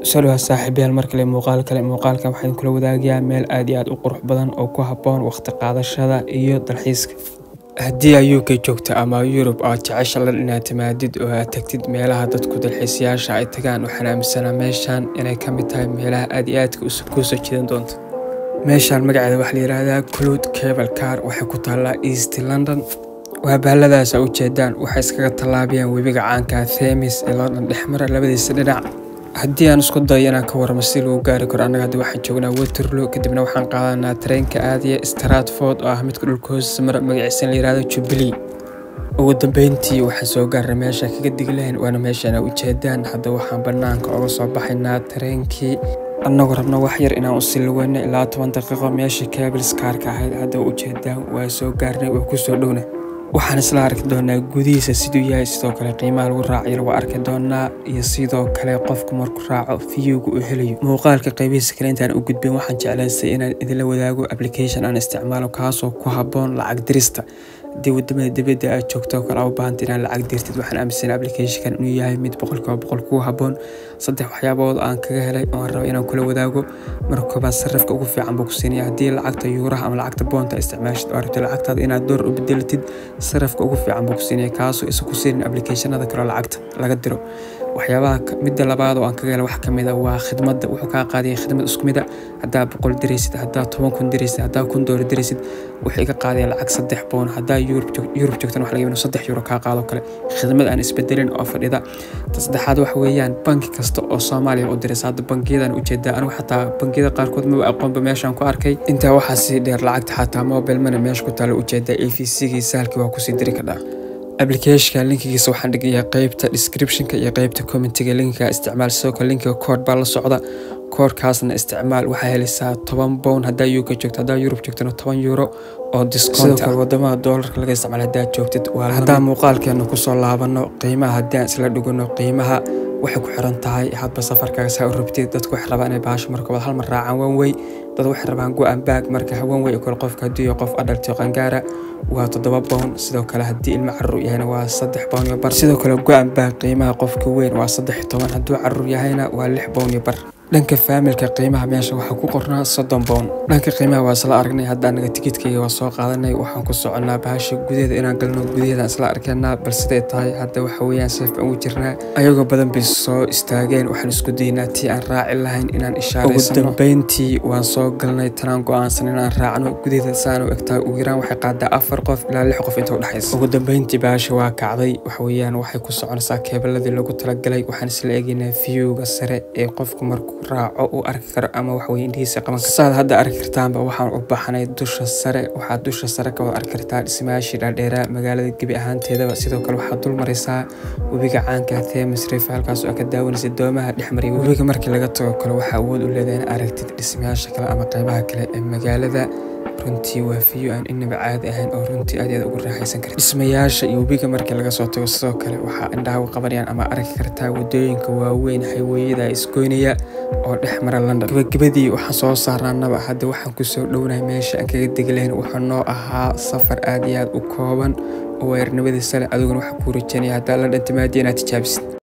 Solo saaxiibayaal markale muuqaalkan waxaan kula wadaagayaa meel aad iyo aad u qurux badan oo ku habboon waqti qaadashada iyo dalxiiska. Haddii aad UK joogto ama Europe aad jeceshahay inaad timaadid oo aad tagtid meelaha dadku dalxiisayaasha ay tagaan, waxaan aaminsanahay meeshan inay ka mid tahay meelaha aad iyo aadka u soo jiidan doonto. Meeshan magaceeda waxaa la yiraahdaa Cloud Cable Car, waxay ku taallaa East London. waa bahaladaas u jeedaan waxay iskaga tallaabiyaan webiga caanka Thames ee London dhexmara labadiisa dhinac. haddii aan isku dayo inaan ka waramo si lagu gaari karo, annaga hadda waxaan joognaa Waterloo, kadibna waxaan qaadanaa tareenka aadaya Stratford oo ah midka dhulka hoostiisa mara, magaciisa la yiraahdo Jubilee. ugu dambeyntii waxaan soo gaarnay meesha kaga digi lahayn, waana meeshan u jeedaan. hadda waxaan banaanka uga soo baxaynaa tareenkii annagoo rabna wax yar inaan u silweyno ilaa 10 daqiiqo meeshii cables car-ka ahayd. hadda u jeedaan waa soo gaarnay, waa ku soo dhowna. waxaan isla arki doonaa gudihiisa siduu yahay, sidoo kale qiimaha lagu raacayo waa arki doonaa, iyo sidoo kale qofku markuu raaco viewga uu helayo. muuqaalka qaybihiisa kale intaan u gudbin, waxaan jeclaystay inaan idinla wadaago application aan isticmaalo kaasoo ku habboon lacag dirista. haddii wadamada dibadda aad joogto kale u baahanta inaad lacag dirtid, waxaan aaminsanaa applicationkan inuu yahay mid 100% ku habboon. 3 waxyaabood aan kaga helay oo aan rabo inaan kula wadaago. marka koobaad, sarifka ugu fiican buu ku siinaya. haddii lacagta yuuraha ama lacagta pound isticmaashid oo rabtid lacagtaada inaad dollar u bedelatid, sarifka ugu fiican buu ku siinaya kaasoo isa ku siin applicationada kale lacagta laga diro. waxyaabaha midda labaad oo aan kaga helay wax kamid ah waa khidmadda. wuxuu kaa qaadaya khidmad isku mid ah. haddaa 100 diraysid, haddaa 10,000 diraysid, haddaa $1,000 diraysid, wuxuu iga qaadaya lacag 3 pound. haddaa Europe joogtana waxa laga yaabaa 3 euro kaa qaado kale, khidmad aan isbedelin oo fadhida. saddexaad waxa weeyaan banki kasta oo Soomaaliya u diraysa. hadda bankiyadan u jeedaa anigu xataa bankiyada qaarkood ma aqoonba meeshan ku arkay. intaa waxaa sii dheer lacagta xataa mobile money meesha ku taalo u jeedaa EFC-gii sahalkii waa ku sii diri kadhaa. application linkigiisa waxaan dhigayaa qaybta description-ka iyo qaybta comment-ga. linkiga isticmaal, sidoo kale linkiga code baa la socda. koodkaasna isticmaal, waxaa helaysaa 10 pound haddaa UK joogto, haddaa Europe joogtana 10 euro oo discount. sidoo kale wadamada dollarka laga isticmaalo haddaa joogtid. haddaan muuqaalkeena kusoo laabano qiimaha, haddii aan isla dhigano qiimaha waxay ku xiran tahay hadba safarkaaga saa u rabtid. dadku waxay rabaan inay bahasho markooda hal mar raacaan one way, dad waxay rabaan go and back. marka one way kale qofka haddii iyo qof adult qangaara waa 7 pound. sidoo kale haddii ilmo carruur yahayna waa 3 pound iyo bar. sidoo kale go and back qiimaha qofka weyn waa 13, hadduu carruur yahayna waa 6 pound iyo bar. dhanka familka qiimaha meesha waxaa ku qornaa 30 pound. dhanka qiimaha waa isla aragnay. hadda anaga tikidkayga waa soo qaadanay, waxaan ku soconaa bahasha gudaheeda inaan galno. gudaheeda isla arkaynaa bal siday tahay. hadda waxa weeyaan safe ugu jirnaa, ayagoo badan bay soo istaageen. waxaan isku daynaa tii aan raaci lahayn inaan ishaaraysano. ugu dambeyntii waan soo galnay, tanaan go'aansan inaan raacno. gudaheeda saan u egtaa ugu yaraan waxay qaadaa 4 qof ilaa 6 qof inta u dhaxaysa. ugu dambeyntii bahasha waa kacday. waxa weeyaan waxay ku soconaysaa keebaladii lagu talagalay. waxaan isla eegaynaa viewga sare ee qofku markuu raaco uu arki karo ama wax weyn indhihiisa qaban karo. saad hadda arki kartaanba waxaan u baxnay dusha sare. waxaad dusha sare ka wada arki kartaa dhismayaashii dhaadheeraa magaalada gebi ahaanteedaba. sidoo kale waxaad dul maraysaa webiga caanka Thames River, halkaas oo ka daawanaysa doomaha dhexmaray webiga. markii laga tago kale waxaa awood u leedahay in aragtid dhismayaasha kale ama qaybaha kale ee magaalada. runtii waa view aan inaba caadi ahayn oo runtii aad ugu raaxaysan kartid dhismayaasha iyo webiga. markii laga soo tago sidoo kale waxaa indhaha u qabanayaan ama arki kartaa wadooyinka waaweyn highway-yada isgoynaya oo dhex mara London. gabagabadii waxaan soo saarnaanaba hadda waxaan ku soo dhownahay meesha aan kaga degi lahayn. waxaa noo ahaa safar aad iyo aad u kooban oo weerarnimadiisa leh. adiguna waxaa kuu rajaynaya haddaa London timaadii inaad tijaabisid.